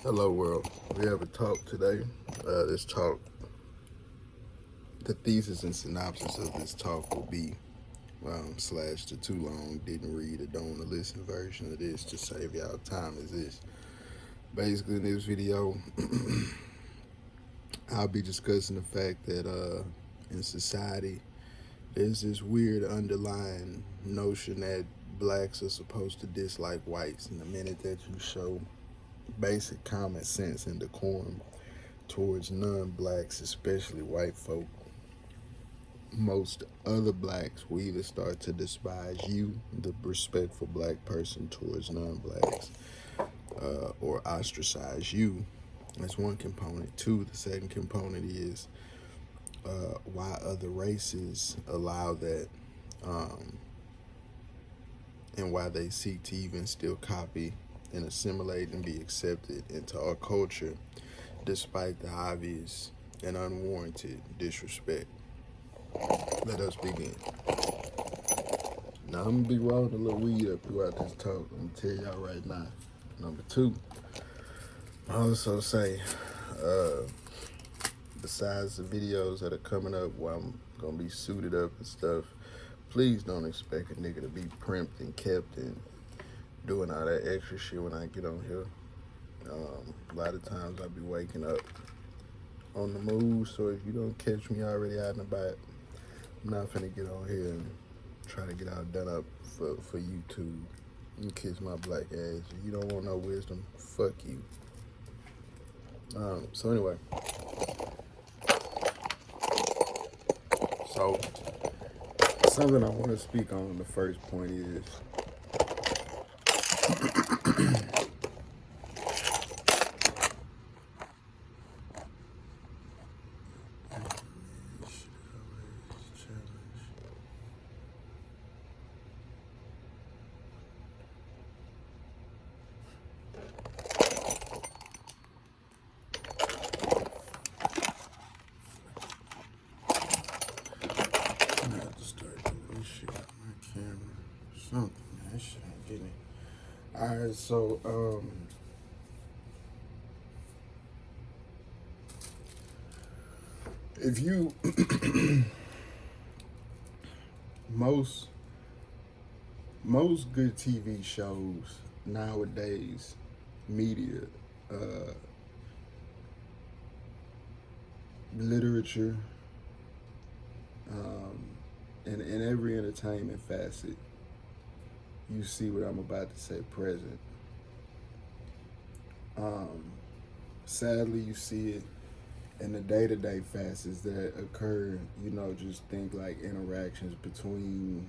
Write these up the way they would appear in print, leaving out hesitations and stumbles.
Hello world. We have a talk today. This talk, the thesis and synopsis of this talk will be slash the too long, didn't read or don't want to listen version of this to save y'all time is this. Basically in this video, I'll be discussing the fact that in society there's this weird underlying notion that blacks are supposed to dislike whites, and the minute that you show basic common sense and decorum towards non-blacks, especially white folk, most other blacks will either start to despise you, the respectful black person, towards non-blacks, or ostracize you. That's one component. Two, the second component is why other races allow that, um, and why they seek to even still copy and assimilate and be accepted into our culture despite the obvious and unwarranted disrespect. Let us begin. Now, I'm gonna be rolling a little weed up throughout this talk. I'm gonna tell y'all right now. Number two, I also say, besides the videos that are coming up where I'm gonna be suited up and stuff, please don't expect a nigga to be primped and kept and doing all that extra shit when I get on here. A lot of times I'll be waking up on the move, so if you don't catch me already out and about, I'm not finna get on here and try to get all done up for YouTube. You kiss my black ass. If you don't want no wisdom, fuck you. So anyway, so something I want to speak on. The first point is something, man. That shit ain't getting it. Alright, so if you most good TV shows nowadays, media, literature, and in every entertainment facet, you see what I'm about to say present. Sadly, you see it in the day-to-day facets that occur, just think like interactions between,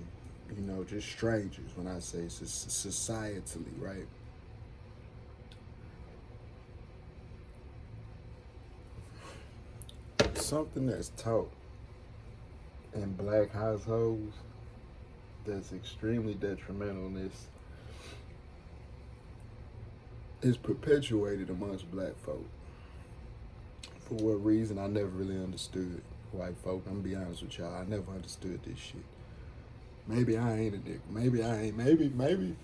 just strangers, when I say societally, right? Something that's taught in black households that's extremely detrimental in this is perpetuated amongst black folk. For what reason, I never really understood. White folk, I'm gonna be honest with y'all, I never understood this shit. Maybe I ain't a nigga. Maybe I ain't. Maybe.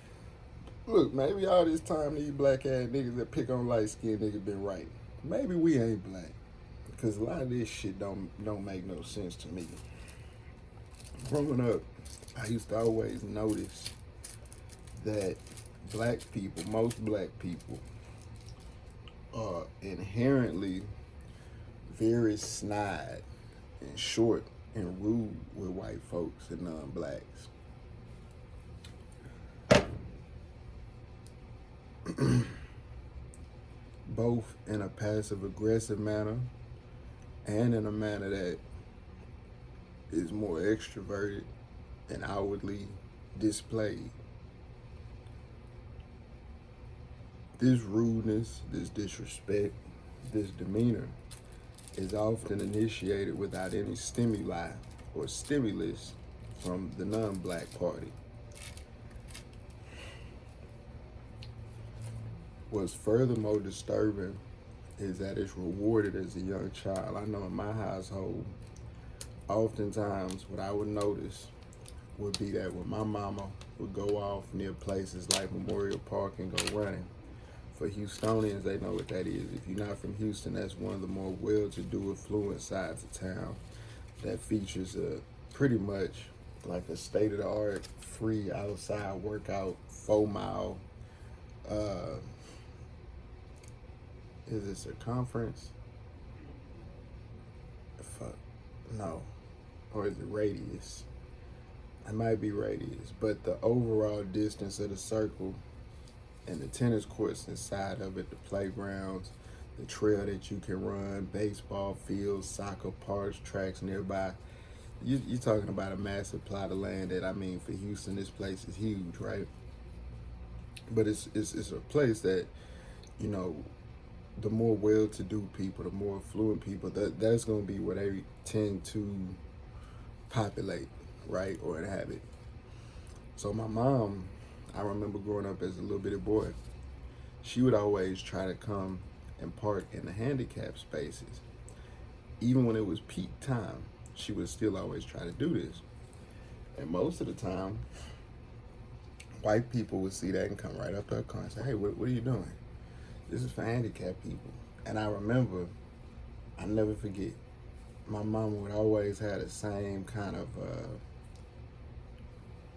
Look, maybe all this time these black ass niggas that pick on light skinned niggas been right. Maybe we ain't black, because a lot of this shit don't make no sense to me. Growing up, I used to always notice that black people, most black people, are inherently very snide and short and rude with white folks and non-blacks. Both in a passive-aggressive manner and in a manner that is more extroverted and outwardly displayed. This rudeness, this disrespect, this demeanor is often initiated without any stimuli or stimulus from the non-black party. What's furthermore disturbing is that it's rewarded as a young child. I know in my household, oftentimes what I would notice would be that when my mama would go off near places like Memorial Park and go running, For Houstonians, they know what that is. If you're not from Houston, that's one of the more well-to-do, affluent sides of town that features a pretty much like a state-of-the-art, free outside workout, 4 mile. Is it circumference? Fuck, no, or is it radius? It might be radius, but the overall distance of the circle and the tennis courts inside of it, the playgrounds, the trail that you can run, baseball fields, soccer parks, tracks nearby. You're talking about a massive plot of land that, I mean, for Houston, this place is huge, right? But it's a place that, you know, the more well-to-do people, the more affluent people, that's going to be where they tend to populate, right, or inhabit. So my mom, I remember growing up as a little bitty boy, she would always try to come and park in the handicap spaces. Even when it was peak time, she would still always try to do this. And most of the time, white people would see that and come right up to her car and say, hey, what are you doing? This is for handicapped people. And I remember, I never forget, my mama would always have the same kind of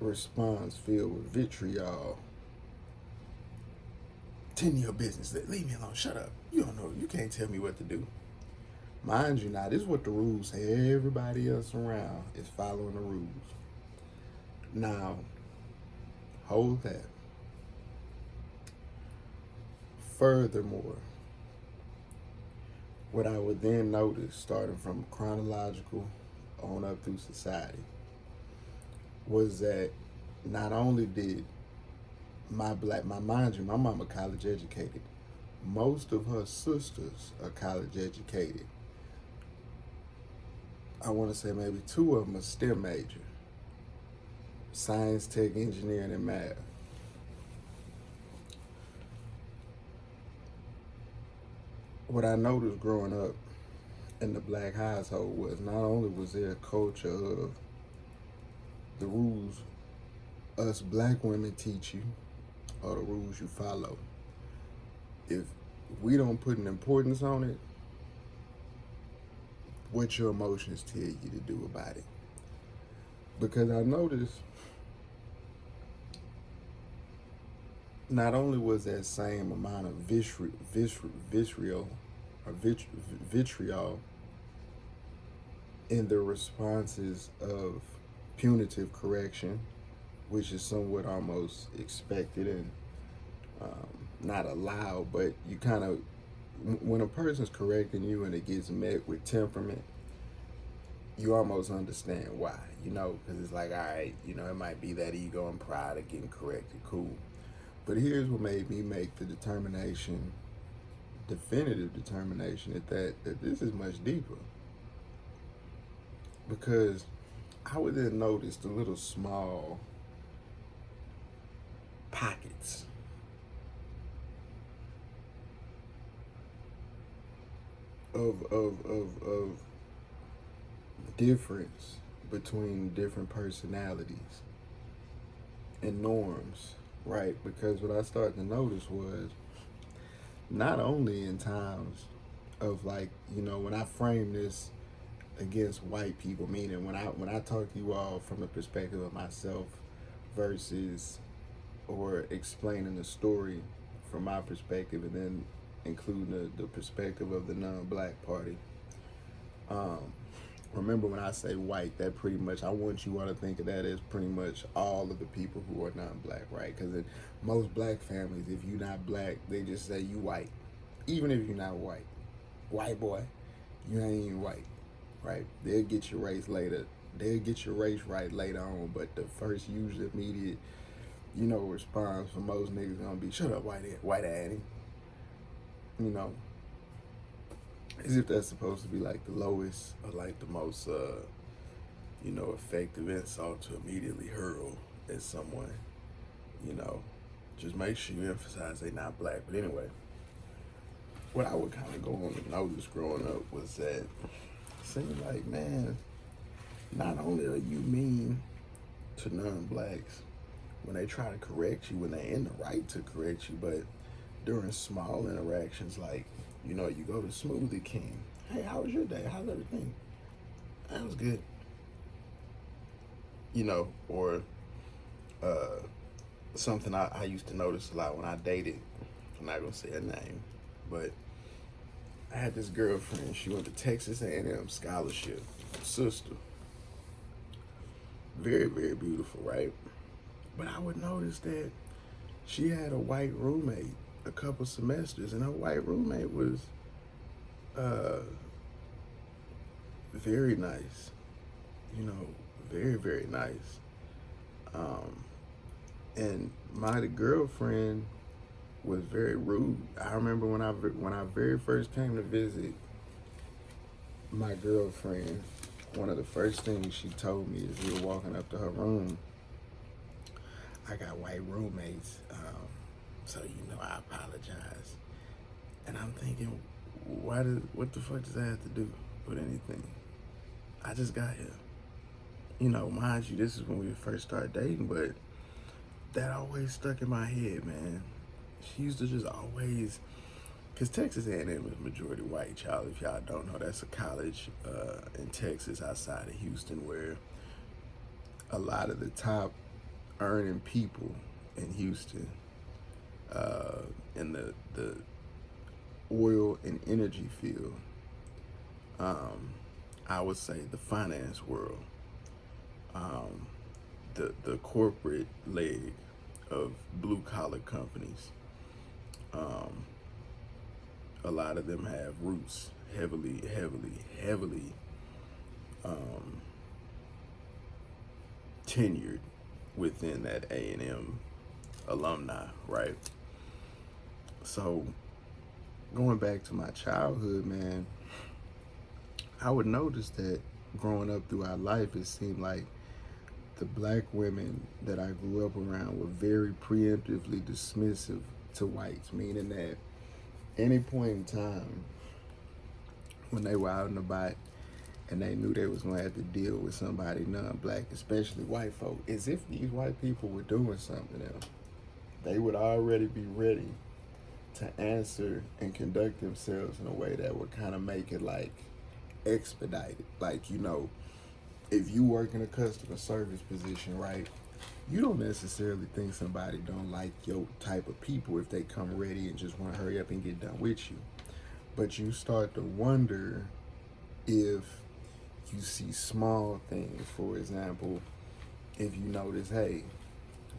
response filled with vitriol. Tend to your business. Leave me alone. Shut up. You don't know. You can't tell me what to do. Mind you, now, this is what the rules say. Everybody else around is following the rules. Now, hold that. Furthermore, what I would then notice, starting from chronological on up through society, was that not only did mind you, my mama college educated. Most of her sisters are college educated. I want to say maybe 2 of them are STEM major. Science, tech, engineering, and math. What I noticed growing up in the black household was not only was there a culture of the rules us black women teach you or the rules you follow. If we don't put an importance on it, what your emotions tell you to do about it. Because I noticed not only was that same amount of vitriol in the responses of punitive correction, which is somewhat almost expected and not allowed, but you kind of, when a person's correcting you and it gets met with temperament, you almost understand why, you know, because it's like, all right, you know, it might be that ego and pride of getting corrected, cool. But here's what made me make the determination, definitive determination, that this is much deeper. Because I would then notice the little small pockets of difference between different personalities and norms, right? Because what I started to notice was not only in times of, like, you know, when I frame this against white people, meaning when I talk to you all from the perspective of myself versus, or explaining the story from my perspective and then including the perspective of the non-black party. Remember, when I say white, that pretty much, I want you all to think of that as pretty much all of the people who are non-black, right? Because in most black families, if you're not black, they just say you white. Even if you're not white. White boy, you ain't even white, right? They'll get your race later. They'll get your race right later on, but the first usually immediate, you know, response for most niggas gonna be, shut up, white Annie. You know, as if that's supposed to be like the lowest or like the most, you know, effective insult to immediately hurl at someone. You know, just make sure you emphasize they not black. But anyway, what I would kind of go on and notice growing up was that it seemed like, man, not only are you mean to non-blacks when they try to correct you, when they're in the right to correct you, but during small interactions, like, you know, you go to Smoothie King. Hey, how was your day? How's everything? That was good. You know, or uh, something I used to notice a lot when I dated. I'm not gonna say her name, but I had this girlfriend. She went to Texas A&M scholarship. Sister, very very beautiful, right? But I would notice that she had a white roommate a couple semesters, and her white roommate was uh, very nice. You know, very very nice. Um, and my girlfriend was very rude. I remember when I very first came to visit my girlfriend, one of the first things she told me as we were walking up to her room, I got white roommates, so you know I apologize. And I'm thinking, what the fuck does that have to do with anything? I just got here. You know, mind you, this is when we first started dating, but that always stuck in my head, man. She used to just always, because Texas A&M is majority white, y'all. If y'all don't know, that's a college in Texas outside of Houston where a lot of the top earning people in Houston in the oil and energy field, I would say the finance world, the corporate leg of blue collar companies. A lot of them have roots heavily tenured within that A&M alumni, right? So going back to my childhood, man, I would notice that growing up throughout life, it seemed like the black women that I grew up around were very preemptively dismissive to whites, meaning that any point in time when they were out and about and they knew they was gonna have to deal with somebody non-black, especially white folk, as if these white people were doing something to them, they would already be ready to answer and conduct themselves in a way that would kind of make it like expedited. Like, you know, if you work in a customer service position, right, you don't necessarily think somebody don't like your type of people if they come ready and just want to hurry up and get done with you. But you start to wonder if you see small things. For example, if you notice, hey,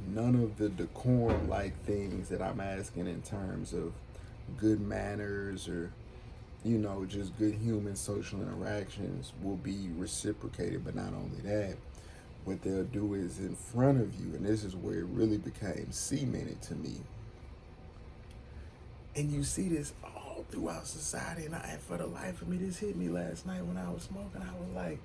none of the decorum like things that I'm asking in terms of good manners or, you know, just good human social interactions will be reciprocated. But not only that, what they'll do is in front of you, and this is where it really became cemented to me. And you see this all throughout society, and for the life of me, this hit me last night when I was smoking. I was like,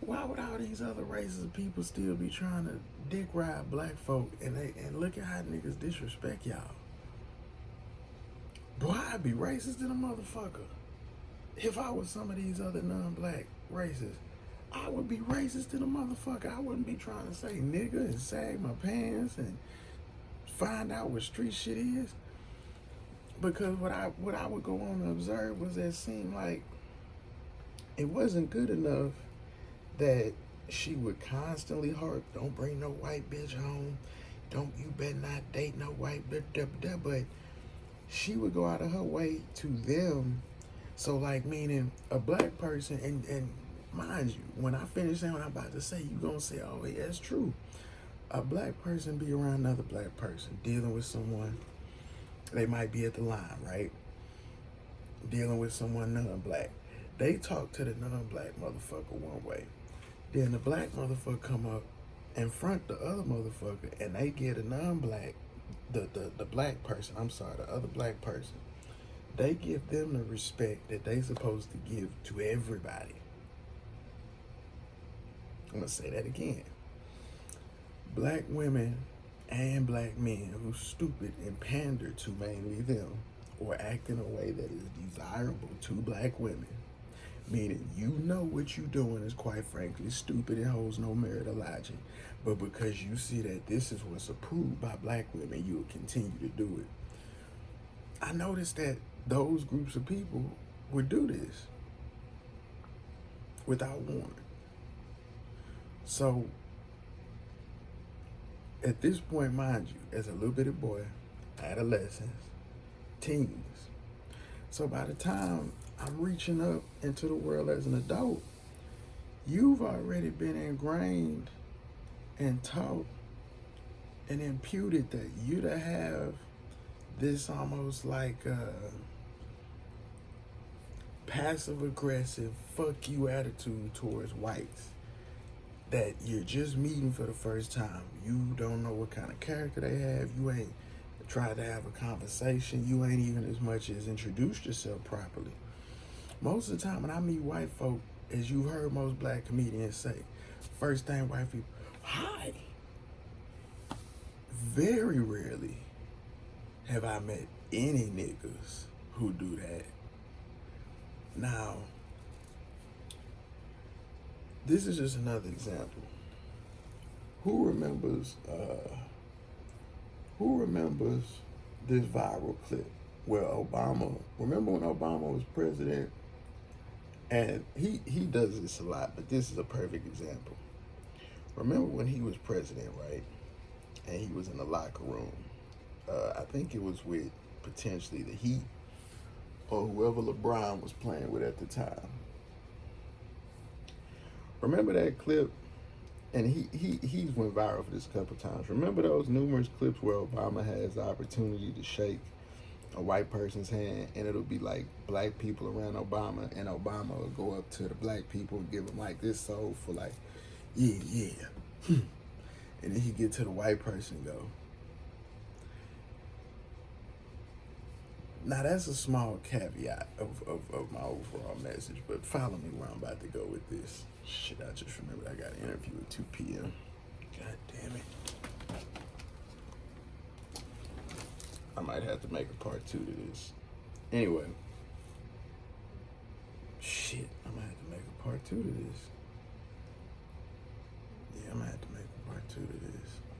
why would all these other races of people still be trying to dick ride black folk, and look at how niggas disrespect y'all? Boy, I'd be racist than a motherfucker. If I was some of these other non-black races, I would be racist than a motherfucker. I wouldn't be trying to say nigga and sag my pants and find out what street shit is. Because what I would go on to observe was that it seemed like it wasn't good enough that she would constantly harp, don't bring no white bitch home, you better not date no white bitch, but she would go out of her way to them. So like, meaning a black person, and mind you, when I finish saying what I'm about to say, you gonna say, oh yeah, that's true. A black person be around another black person, dealing with someone, they might be at the line, right? Dealing with someone non-black. They talk to the non-black motherfucker one way. Then the black motherfucker come up and front the other motherfucker, and they get a non-black, the black person, the other black person. They give them the respect that they supposed to give to everybody. I'm gonna say that again. Black women and black men who stupid and pander to mainly them, or act in a way that is desirable to black women, meaning you know what you doing is quite frankly stupid and holds no merit or logic, but because you see that this is what's approved by black women, you will continue to do it. I noticed that those groups of people would do this without warning. So at this point, mind you, as a little bitty boy, adolescents, teens. So by the time I'm reaching up into the world as an adult, you've already been ingrained and taught and imputed that you to have this almost like passive aggressive fuck you attitude towards whites that you're just meeting for the first time. You don't know what kind of character they have. You ain't tried to have a conversation. You ain't even as much as introduced yourself properly. Most of the time when I meet white folk, as you've heard most black comedians say, first thing white people, hi. Very rarely have I met any niggas who do that. Now, this is just another example. Who remembers this viral clip where Obama, remember when Obama was president? And he does this a lot, but this is a perfect example. Remember when he was president, right? And he was in the locker room. I think it was with potentially the Heat or whoever LeBron was playing with at the time. Remember that clip? And he's went viral for this a couple times. Remember those numerous clips where Obama has the opportunity to shake a white person's hand, and it'll be like black people around Obama, and Obama will go up to the black people and give them like this soul for like, yeah. And then he get to the white person and go. Now that's a small caveat of my overall message, but follow me where I'm about to go with this. Shit, I just remembered I got an interview at 2 p.m. God damn it. I might have to make a part 2 to this. Anyway. Shit, I might have to make a part 2 to this. Yeah, I might have to